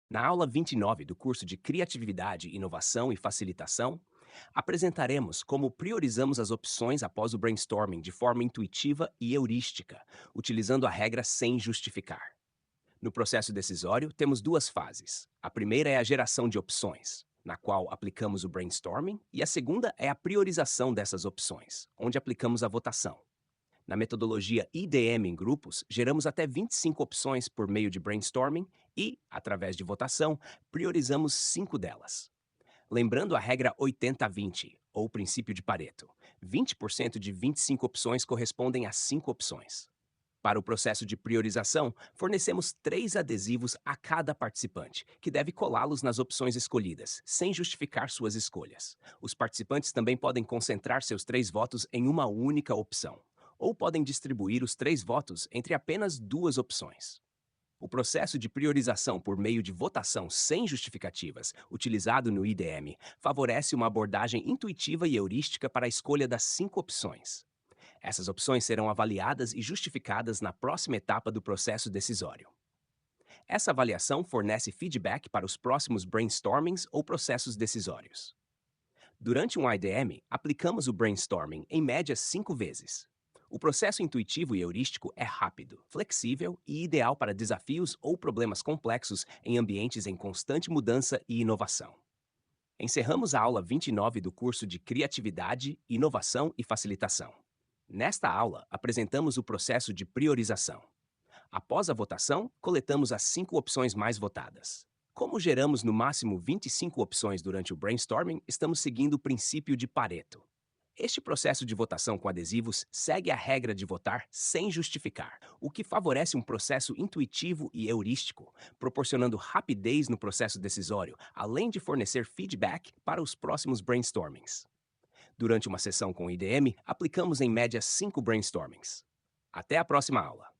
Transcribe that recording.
Na aula 29 do curso de Criatividade, Inovação e Facilitação, apresentaremos como priorizamos as opções após o brainstorming de forma intuitiva e heurística, utilizando a regra sem justificar. No processo decisório, temos duas fases. A primeira é a geração de opções, na qual aplicamos o brainstorming, e a segunda é a priorização dessas opções, onde aplicamos a votação. Na metodologia IDM em grupos, geramos até 25 opções por meio de brainstorming e, através de votação, priorizamos 5 delas. Lembrando a regra 80-20, ou o princípio de Pareto: 20% de 25 opções correspondem a 5 opções. Para o processo de priorização, fornecemos 3 adesivos a cada participante, que deve colá-los nas opções escolhidas, sem justificar suas escolhas. Os participantes também podem concentrar seus 3 votos em uma única opção, ou podem distribuir os 3 votos entre apenas 2 opções. O processo de priorização por meio de votação sem justificativas, utilizado no IDM, favorece uma abordagem intuitiva e heurística para a escolha das 5 opções. Essas opções serão avaliadas e justificadas na próxima etapa do processo decisório. Essa avaliação fornece feedback para os próximos brainstormings ou processos decisórios. Durante um IDM, aplicamos o brainstorming em média 5 vezes. O processo intuitivo e heurístico é rápido, flexível e ideal para desafios ou problemas complexos em ambientes em constante mudança e inovação. Encerramos a aula 29 do curso de Criatividade, Inovação e Facilitação. Nesta aula, apresentamos o processo de priorização. Após a votação, coletamos as 5 opções mais votadas. Como geramos no máximo 25 opções durante o brainstorming, estamos seguindo o princípio de Pareto. Este processo de votação com adesivos segue a regra de votar sem justificar, o que favorece um processo intuitivo e heurístico, proporcionando rapidez no processo decisório, além de fornecer feedback para os próximos brainstormings. Durante uma sessão com o IDM, aplicamos em média 5 brainstormings. Até a próxima aula!